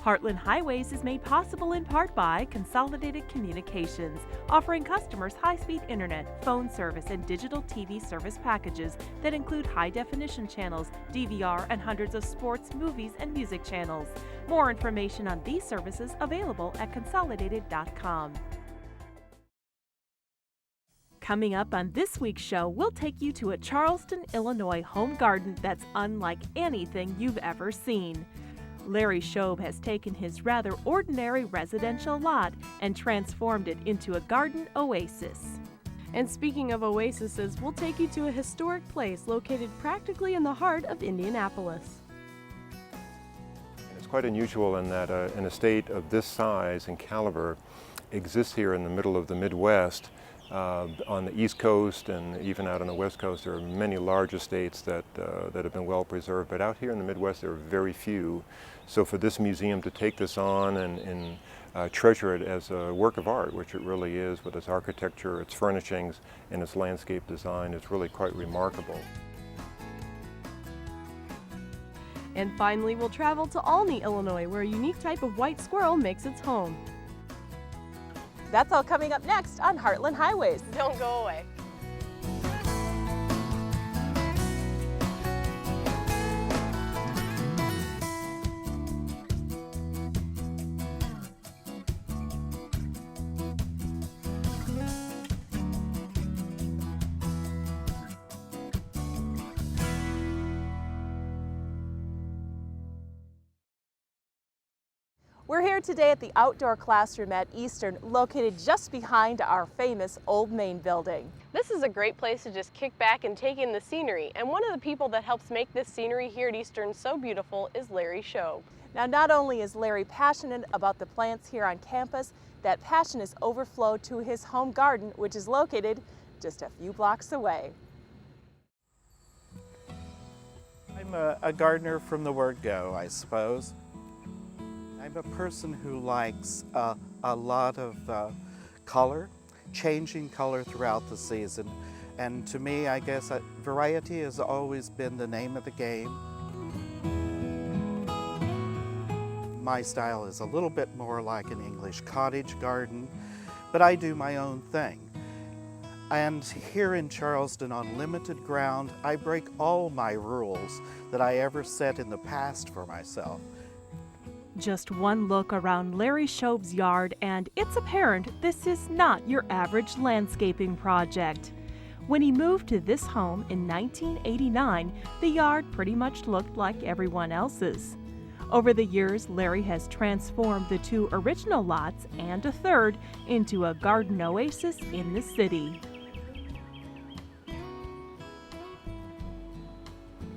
Heartland Highways is made possible in part by Consolidated Communications, offering customers high-speed internet, phone service, and digital TV service packages that include high-definition channels, DVR, and hundreds of sports, movies, and music channels. More information on these services available at consolidated.com. Coming up on this week's show, we'll take you to a Charleston, Illinois home garden that's unlike anything you've ever seen. Larry Shobe has taken his rather ordinary residential lot and transformed it into a garden oasis. And speaking of oases, we'll take you to a historic place located practically in the heart of Indianapolis. It's quite unusual in that an estate of this size and caliber exists here in the middle of the Midwest. On the East Coast and even out on the West Coast, there are many large estates that have been well preserved, but out here in the Midwest there are very few. So for this museum to take this on and treasure it as a work of art, which it really is, with its architecture, its furnishings, and its landscape design, is really quite remarkable. And finally, we'll travel to Olney, Illinois, where a unique type of white squirrel makes its home. That's all coming up next on Heartland Highways. Don't go away. We're here today at the outdoor classroom at Eastern, located just behind our famous Old Main building. This is a great place to just kick back and take in the scenery, and one of the people that helps make this scenery here at Eastern so beautiful is Larry Shobe. Now, not only is Larry passionate about the plants here on campus, that passion is overflowed to his home garden, which is located just a few blocks away. I'm a gardener from the word go, I suppose. I'm a person who likes a lot of color, changing color throughout the season. And to me, I guess variety has always been the name of the game. My style is a little bit more like an English cottage garden, but I do my own thing. And here in Charleston, on limited ground, I break all my rules that I ever set in the past for myself. Just one look around Larry Shobe's yard and it's apparent this is not your average landscaping project. When he moved to this home in 1989, the yard pretty much looked like everyone else's. Over the years, Larry has transformed the two original lots and a third into a garden oasis in the city.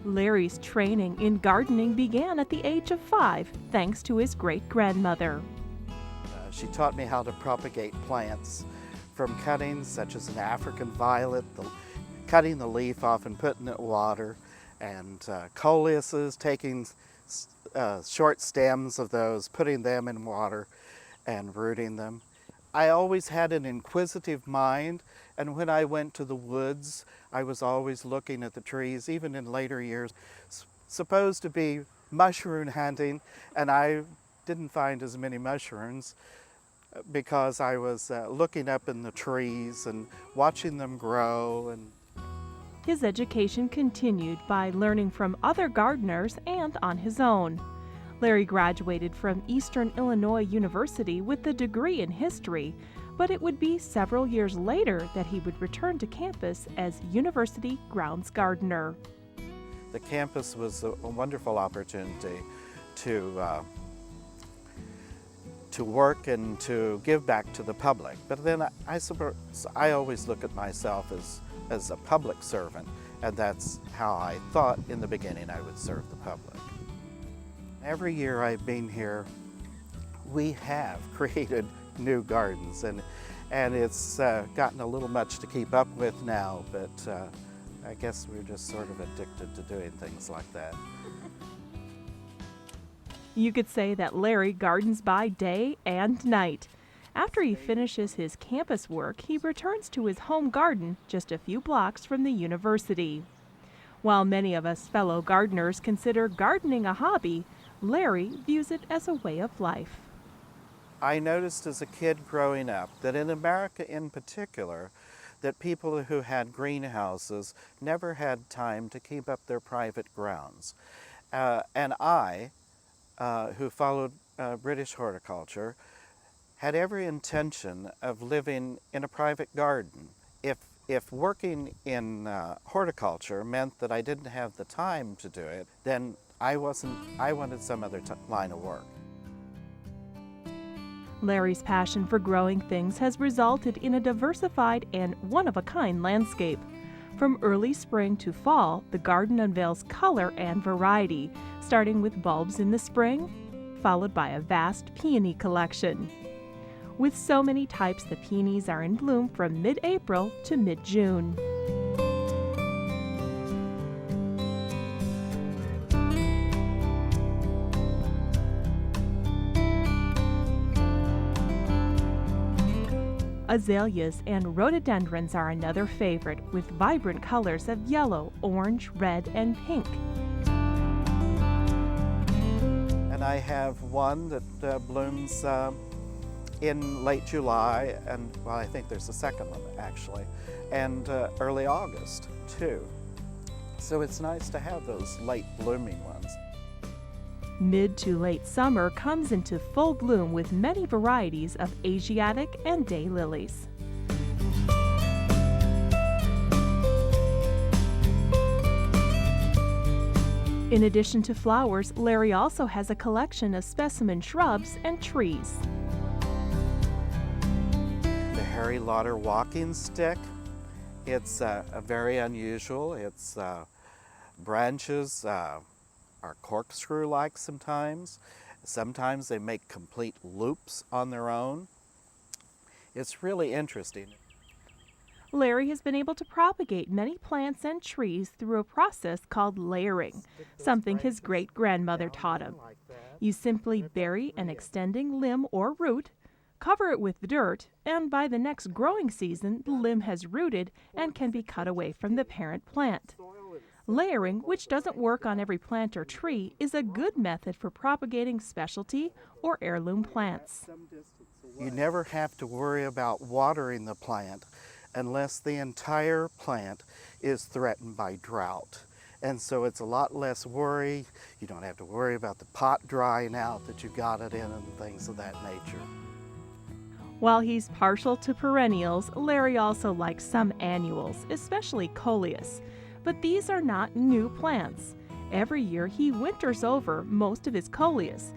Larry's training in gardening began at the age of 5, thanks to his great-grandmother. She taught me how to propagate plants from cuttings such as an African violet, cutting the leaf off and putting it in water, and coleuses, taking short stems of those, putting them in water and rooting them. I always had an inquisitive mind, and when I went to the woods, I was always looking at the trees, even in later years. Supposed to be mushroom hunting, and I didn't find as many mushrooms because I was looking up in the trees and watching them grow. His education continued by learning from other gardeners and on his own. Larry graduated from Eastern Illinois University with a degree in history, but it would be several years later that he would return to campus as university grounds gardener. The campus was a wonderful opportunity to work and to give back to the public. But then I suppose I always look at myself as a public servant, and that's how I thought in the beginning I would serve the public. Every year I've been here, we have created new gardens, and it's gotten a little much to keep up with now, but I guess we're just sort of addicted to doing things like that. You could say that Larry gardens by day and night. After he finishes his campus work, he returns to his home garden just a few blocks from the university. While many of us fellow gardeners consider gardening a hobby, Larry views it as a way of life. I noticed as a kid growing up that in America in particular, that people who had greenhouses never had time to keep up their private grounds. And I, who followed British horticulture, had every intention of living in a private garden. If working in horticulture meant that I didn't have the time to do it, then I wanted some other line of work. Larry's passion for growing things has resulted in a diversified and one-of-a-kind landscape. From early spring to fall, the garden unveils color and variety, starting with bulbs in the spring, followed by a vast peony collection. With so many types, the peonies are in bloom from mid-April to mid-June. Azaleas and rhododendrons are another favorite, with vibrant colors of yellow, orange, red, and pink. And I have one that blooms in late July, and well, I think there's a second one actually, and early August too. So it's nice to have those late blooming ones. Mid to late summer comes into full bloom with many varieties of Asiatic and daylilies. In addition to flowers, Larry also has a collection of specimen shrubs and trees. The Harry Lauder walking stick, it's very unusual. Its branches are corkscrew-like sometimes. Sometimes they make complete loops on their own. It's really interesting. Larry has been able to propagate many plants and trees through a process called layering, something his great-grandmother taught him. You simply bury an extending limb or root, cover it with dirt, and by the next growing season, the limb has rooted and can be cut away from the parent plant. Layering, which doesn't work on every plant or tree, is a good method for propagating specialty or heirloom plants. You never have to worry about watering the plant unless the entire plant is threatened by drought. And so it's a lot less worry. You don't have to worry about the pot drying out that you got it in and things of that nature. While he's partial to perennials, Larry also likes some annuals, especially coleus. But these are not new plants. Every year he winters over most of his coleus.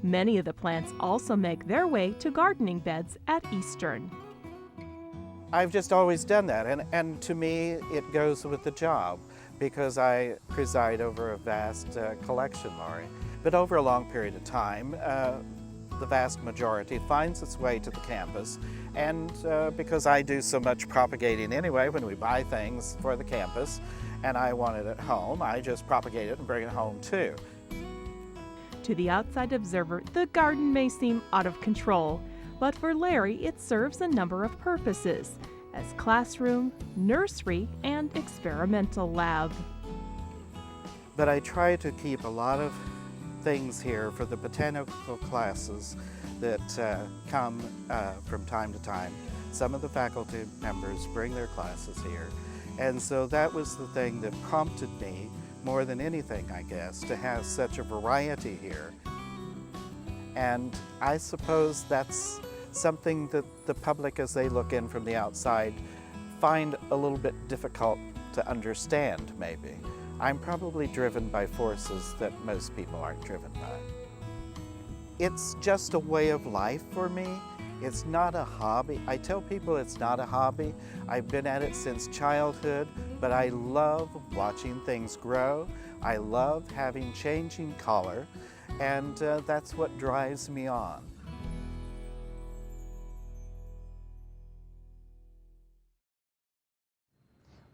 Many of the plants also make their way to gardening beds at Eastern. I've just always done that, and to me it goes with the job because I preside over a vast collection, Laurie. But over a long period of time, the vast majority finds its way to the campus, and because I do so much propagating anyway when we buy things for the campus and I want it at home, I just propagate it and bring it home too. To the outside observer, the garden may seem out of control, but for Larry it serves a number of purposes as classroom, nursery, and experimental lab. But I try to keep a lot of things here for the botanical classes that come from time to time. Some of the faculty members bring their classes here, and so that was the thing that prompted me more than anything, I guess, to have such a variety here. And I suppose that's something that the public, as they look in from the outside, find a little bit difficult to understand, maybe. I'm probably driven by forces that most people aren't driven by. It's just a way of life for me. It's not a hobby. I tell people it's not a hobby. I've been at it since childhood, but I love watching things grow. I love having changing color, and that's what drives me on.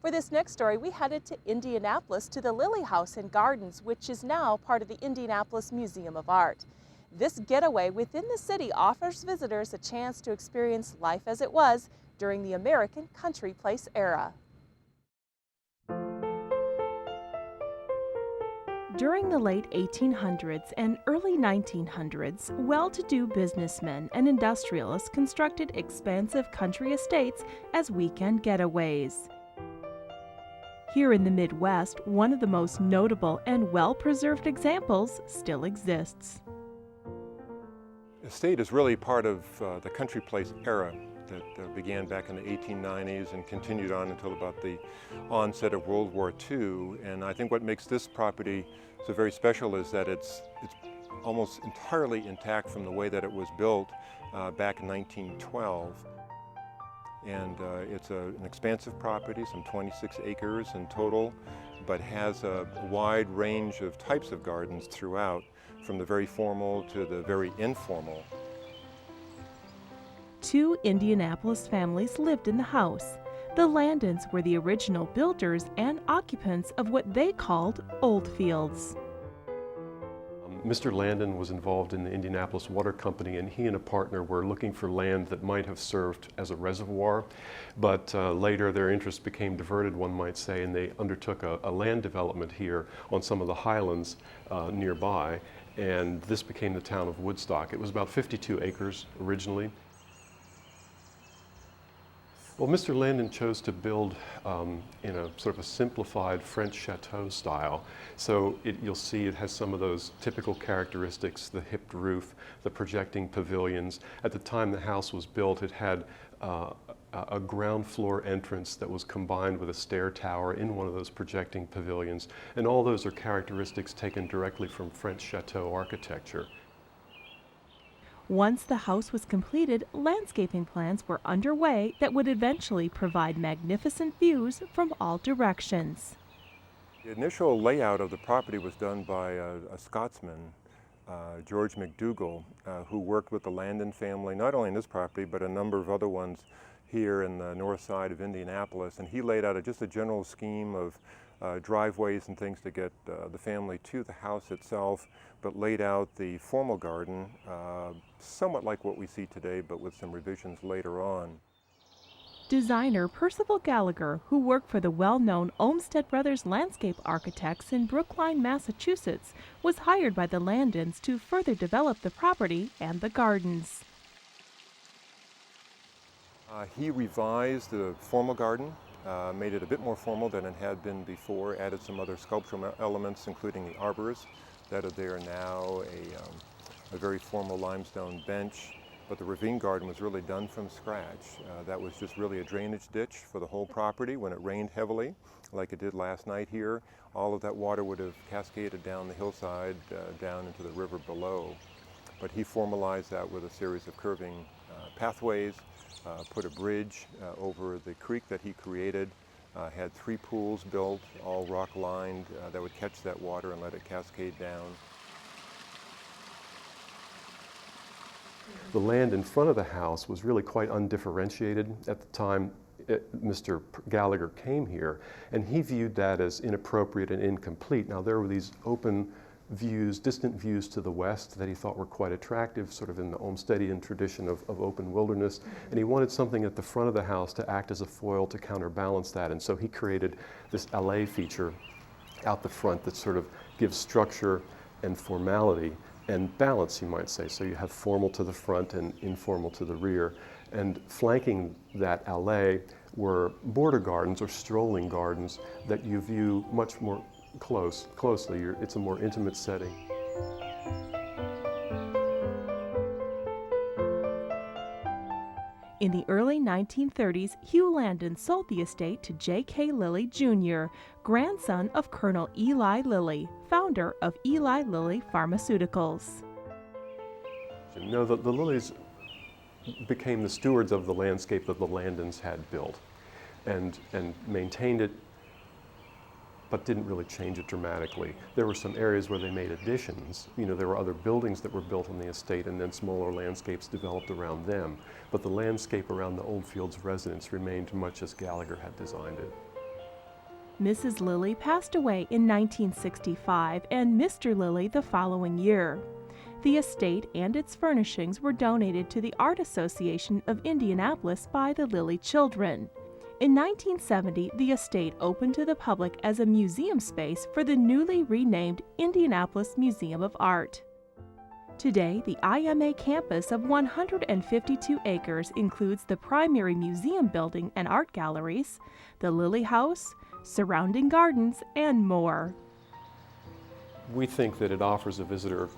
For this next story, we headed to Indianapolis to the Lilly House and Gardens, which is now part of the Indianapolis Museum of Art. This getaway within the city offers visitors a chance to experience life as it was during the American country place era. During the late 1800s and early 1900s, well-to-do businessmen and industrialists constructed expansive country estates as weekend getaways. Here in the Midwest, one of the most notable and well-preserved examples still exists. Estate is really part of the country place era that began back in the 1890s and continued on until about the onset of World War II. And I think what makes this property so very special is that it's almost entirely intact from the way that it was built back in 1912. And it's an expansive property, some 26 acres in total, but has a wide range of types of gardens throughout, from the very formal to the very informal. Two Indianapolis families lived in the house. The Landons were the original builders and occupants of what they called Oldfields. Mr. Landon was involved in the Indianapolis Water Company, and he and a partner were looking for land that might have served as a reservoir, but later their interest became diverted, one might say, and they undertook a land development here on some of the highlands nearby, and this became the town of Woodstock. It was about 52 acres originally. Well, Mr. Landon chose to build in a sort of a simplified French chateau style. So you'll see it has some of those typical characteristics, the hipped roof, the projecting pavilions. At the time the house was built, it had a ground floor entrance that was combined with a stair tower in one of those projecting pavilions. And all those are characteristics taken directly from French chateau architecture. Once the house was completed, landscaping plans were underway that would eventually provide magnificent views from all directions. The initial layout of the property was done by a Scotsman, George McDougall, who worked with the Landon family, not only in this property, but a number of other ones here in the north side of Indianapolis. And he laid out just a general scheme of driveways and things to get the family to the house itself, but laid out the formal garden, somewhat like what we see today, but with some revisions later on. Designer Percival Gallagher, who worked for the well-known Olmsted Brothers landscape architects in Brookline, Massachusetts, was hired by the Landons to further develop the property and the gardens. He revised the formal garden, made it a bit more formal than it had been before, added some other sculptural elements, including the arbors that are there now, a very formal limestone bench. But the ravine garden was really done from scratch. That was just really a drainage ditch for the whole property. When it rained heavily, like it did last night here, all of that water would have cascaded down the hillside, down into the river below. But he formalized that with a series of curving pathways, put a bridge over the creek that he created, had 3 pools built, all rock lined, that would catch that water and let it cascade down. The land in front of the house was really quite undifferentiated at the time Mr. Gallagher came here, and he viewed that as inappropriate and incomplete. Now there were these open views, distant views to the west that he thought were quite attractive, sort of in the Olmstedian tradition of open wilderness, and he wanted something at the front of the house to act as a foil to counterbalance that, and so he created this allée feature out the front that sort of gives structure and formality and balance, you might say. So you have formal to the front and informal to the rear. And flanking that allée were border gardens or strolling gardens that you view much more closely. It's a more intimate setting. In the early 1930s, Hugh Landon sold the estate to J.K. Lilly Jr., grandson of Colonel Eli Lilly, founder of Eli Lilly Pharmaceuticals. No, the Lillys became the stewards of the landscape that the Landons had built and maintained it, but didn't really change it dramatically. There were some areas where they made additions. You know, there were other buildings that were built on the estate and then smaller landscapes developed around them. But the landscape around the Oldfields residence remained much as Gallagher had designed it. Mrs. Lilly passed away in 1965 and Mr. Lilly the following year. The estate and its furnishings were donated to the Art Association of Indianapolis by the Lilly children. In 1970, the estate opened to the public as a museum space for the newly renamed Indianapolis Museum of Art. Today, the IMA campus of 152 acres includes the primary museum building and art galleries, the Lilly House, surrounding gardens, and more. We think that it offers a visitor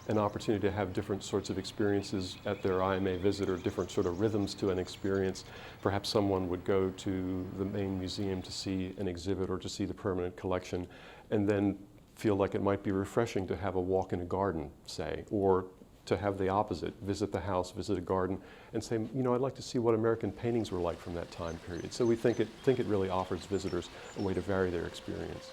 an opportunity to have different sorts of experiences at their IMA visit, or different sort of rhythms to an experience. Perhaps someone would go to the main museum to see an exhibit or to see the permanent collection, and then feel like it might be refreshing to have a walk in a garden, say, or to have the opposite, visit the house, visit a garden, and say, you know, I'd like to see what American paintings were like from that time period. So we think it really offers visitors a way to vary their experience.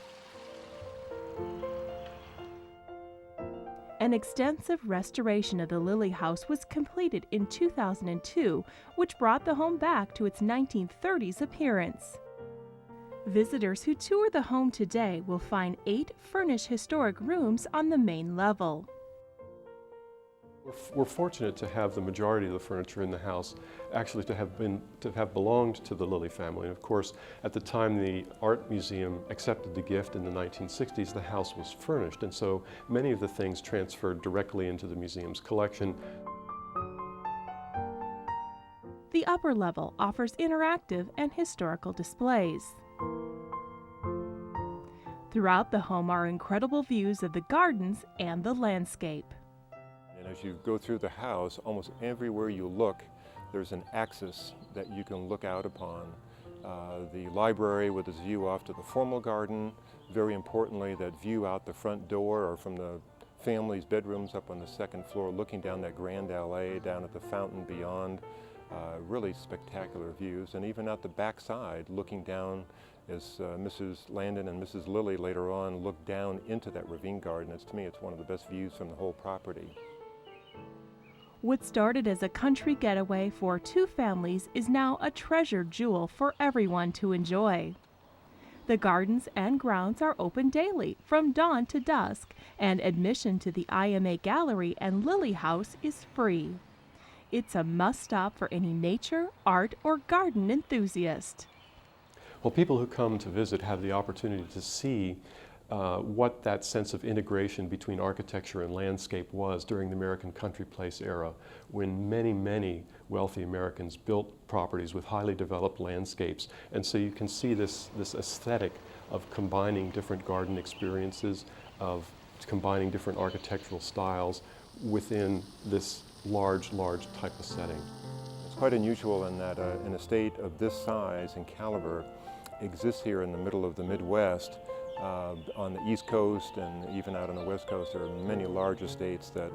An extensive restoration of the Lilly House was completed in 2002, which brought the home back to its 1930s appearance. Visitors who tour the home today will find 8 furnished historic rooms on the main level. We're fortunate to have the majority of the furniture in the house actually to have belonged to the Lilly family. And of course, at the time the art museum accepted the gift in the 1960s, the house was furnished, and so many of the things transferred directly into the museum's collection. The upper level offers interactive and historical displays. Throughout the home are incredible views of the gardens and the landscape. And as you go through the house, almost everywhere you look, there's an axis that you can look out upon. The library with its view off to the formal garden, very importantly, that view out the front door or from the family's bedrooms up on the second floor, looking down that grand alley, down at the fountain beyond, really spectacular views. And even out the back side, looking down as Mrs. Landon and Mrs. Lilly later on look down into that ravine garden. To me, it's one of the best views from the whole property. What started as a country getaway for 2 families is now a treasured jewel for everyone to enjoy. The gardens and grounds are open daily from dawn to dusk, and admission to the IMA Gallery and Lilly House is free. It's a must-stop for any nature, art, or garden enthusiast. Well, people who come to visit have the opportunity to see what that sense of integration between architecture and landscape was during the American country place era, when many, many wealthy Americans built properties with highly developed landscapes. And so you can see this aesthetic of combining different garden experiences, of combining different architectural styles within this large type of setting. It's quite unusual in that an estate of this size and caliber exists here in the middle of the Midwest. On the East Coast and even out on the West Coast, there are many large estates that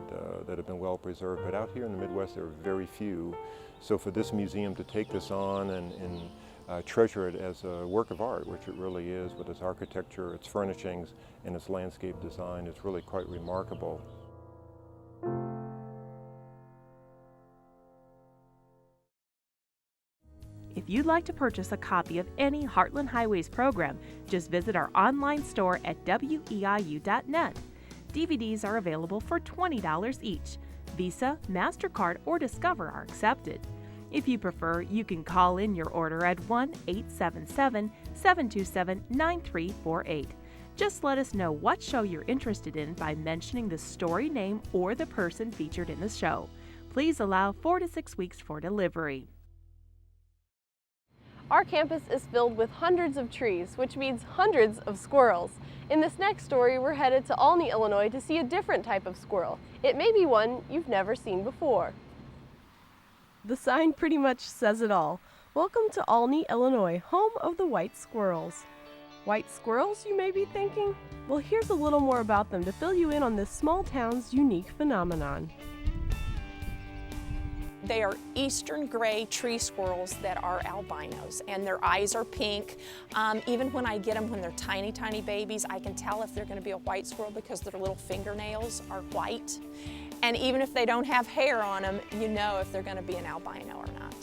have been well preserved, but out here in the Midwest there are very few. So for this museum to take this on and treasure it as a work of art, which it really is, with its architecture, its furnishings, and its landscape design, is really quite remarkable. If you'd like to purchase a copy of any Heartland Highways program, just visit our online store at WEIU.net. DVDs are available for $20 each. Visa, MasterCard, or Discover are accepted. If you prefer, you can call in your order at 1-877-727-9348. Just let us know what show you're interested in by mentioning the story name or the person featured in the show. Please allow 4 to 6 weeks for delivery. Our campus is filled with hundreds of trees, which means hundreds of squirrels. In this next story, we're headed to Olney, Illinois to see a different type of squirrel. It may be one you've never seen before. The sign pretty much says it all. Welcome to Olney, Illinois, home of the white squirrels. White squirrels, you may be thinking? Well, here's a little more about them to fill you in on this small town's unique phenomenon. They are eastern gray tree squirrels that are albinos, and their eyes are pink. Even when I get them when they're tiny, tiny babies, I can tell if they're going to be a white squirrel because their little fingernails are white. And even if they don't have hair on them, you know if they're going to be an albino or not.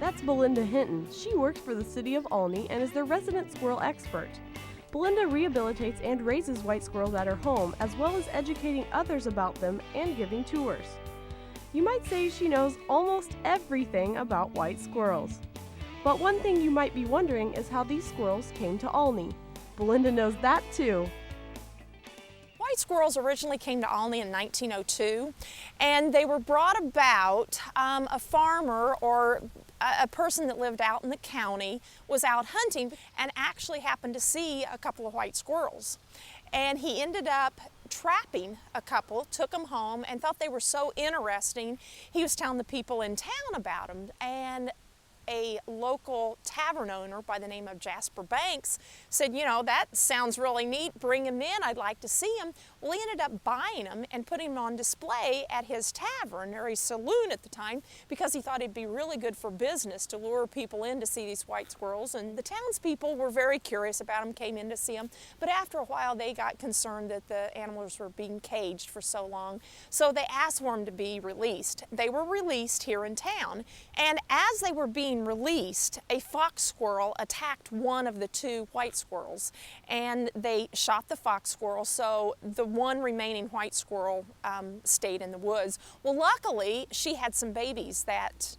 That's Belinda Hinton. She works for the city of Olney and is their resident squirrel expert. Belinda rehabilitates and raises white squirrels at her home, as well as educating others about them and giving tours. You might say she knows almost everything about white squirrels. But one thing you might be wondering is how these squirrels came to Olney. Belinda knows that too. White squirrels originally came to Olney in 1902, and they were brought about. A farmer or a person that lived out in the county was out hunting and actually happened to see a couple of white squirrels. And he ended up trapping a couple, took them home, and thought they were so interesting, he was telling the people in town about them. And a local tavern owner by the name of Jasper Banks said, you know, that sounds really neat, bring him in, I'd like to see him. Well, he ended up buying him and putting him on display at his tavern or his saloon at the time, because he thought it'd be really good for business to lure people in to see these white squirrels. And the townspeople were very curious about them, came in to see them, but after a while they got concerned that the animals were being caged for so long, so they asked for them to be released. They were released here in town, and as they were being released, a fox squirrel attacked one of the two white squirrels, and they shot the fox squirrel, so the one remaining white squirrel stayed in the woods. Well, luckily, she had some babies that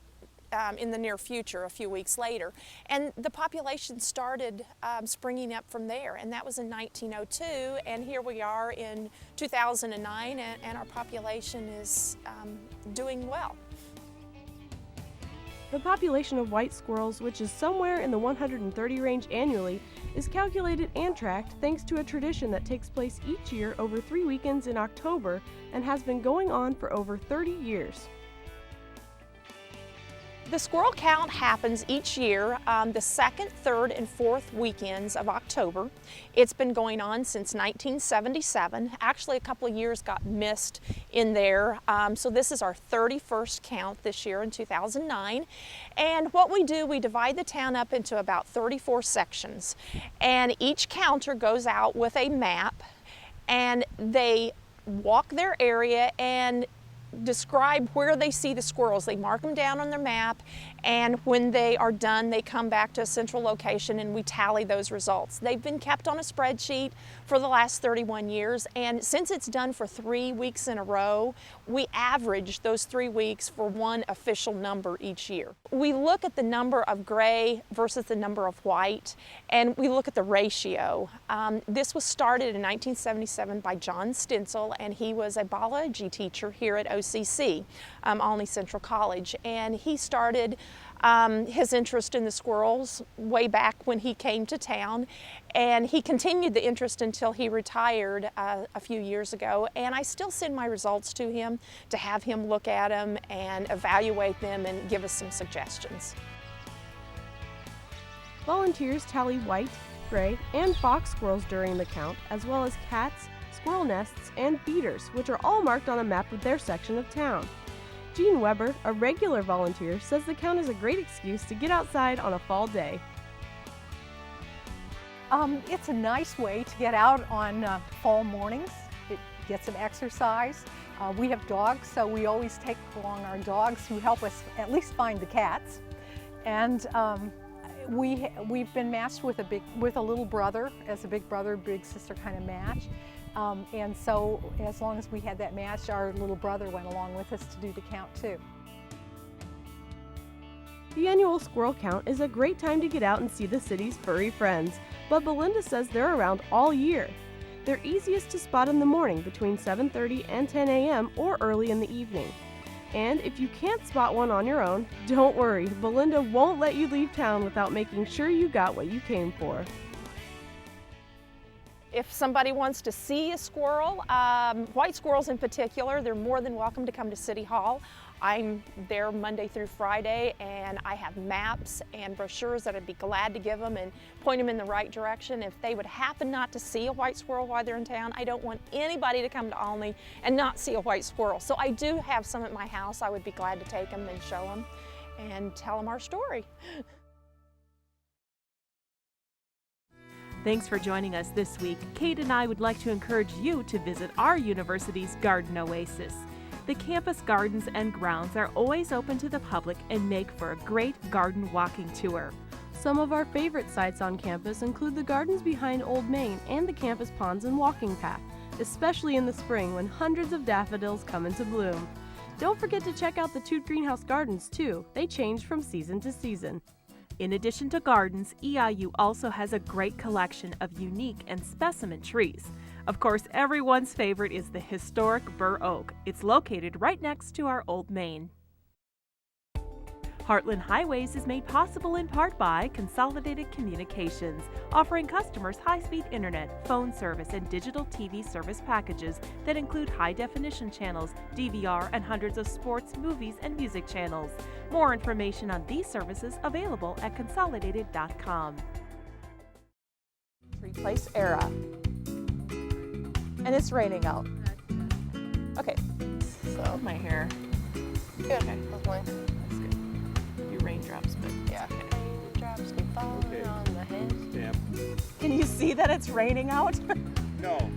in the near future, a few weeks later, and the population started springing up from there, and that was in 1902, and here we are in 2009, and our population is doing well. The population of white squirrels, which is somewhere in the 130 range annually, is calculated and tracked thanks to a tradition that takes place each year over 3 weekends in October and has been going on for over 30 years. The squirrel count happens each year the second, third, and fourth weekends of October. It's been going on since 1977. Actually, a couple of years got missed in there, so this is our 31st count this year in 2009. And what we do, we divide the town up into about 34 sections, and each counter goes out with a map, and they walk their area and describe where they see the squirrels. They mark them down on their map, and when they are done, they come back to a central location and we tally those results. They've been kept on a spreadsheet for the last 31 years, and since it's done for 3 weeks in a row, we average those 3 weeks for one official number each year. We look at the number of gray versus the number of white, and we look at the ratio. This was started in 1977 by John Stencil, and he was a biology teacher here at OCC, Olney Central College, and he started his interest in the squirrels way back when he came to town, and he continued the interest until he retired a few years ago, and I still send my results to him to have him look at them and evaluate them and give us some suggestions. Volunteers tally white, gray, and fox squirrels during the count, as well as cats, squirrel nests, and feeders, which are all marked on a map of their section of town. Jean Weber, a regular volunteer, says the count is a great excuse to get outside on a fall day. It's a nice way to get out on fall mornings, get some exercise. We have dogs, so we always take along our dogs who help us at least find the cats. And we've been matched with a little brother, as a big brother, big sister kind of match. And so as long as we had that match, our little brother went along with us to do the count too. The annual squirrel count is a great time to get out and see the city's furry friends, but Belinda says they're around all year. They're easiest to spot in the morning between 7:30 and 10 a.m. or early in the evening. And if you can't spot one on your own, don't worry, Belinda won't let you leave town without making sure you got what you came for. If somebody wants to see a squirrel, white squirrels in particular, they're more than welcome to come to City Hall. I'm there Monday through Friday, and I have maps and brochures that I'd be glad to give them and point them in the right direction. If they would happen not to see a white squirrel while they're in town, I don't want anybody to come to Olney and not see a white squirrel. So I do have some at my house. I would be glad to take them and show them and tell them our story. Thanks for joining us this week. Kate and I would like to encourage you to visit our university's garden oasis. The campus gardens and grounds are always open to the public and make for a great garden walking tour. Some of our favorite sites on campus include the gardens behind Old Main and the campus ponds and walking path, especially in the spring when hundreds of daffodils come into bloom. Don't forget to check out the Toot Greenhouse Gardens too. They change from season to season. In addition to gardens, EIU also has a great collection of unique and specimen trees. Of course, everyone's favorite is the historic bur oak. It's located right next to our old main. Heartland Highways is made possible in part by Consolidated Communications, offering customers high-speed internet, phone service, and digital TV service packages that include high-definition channels, DVR, and hundreds of sports, movies, and music channels. More information on these services available at consolidated.com. Tree Place era. And it's raining out. Okay. So my hair. Good. Okay. Hopefully. That's good. A few raindrops, but Yeah. okay. Raindrops keep falling on the head. Can you see that it's raining out? No.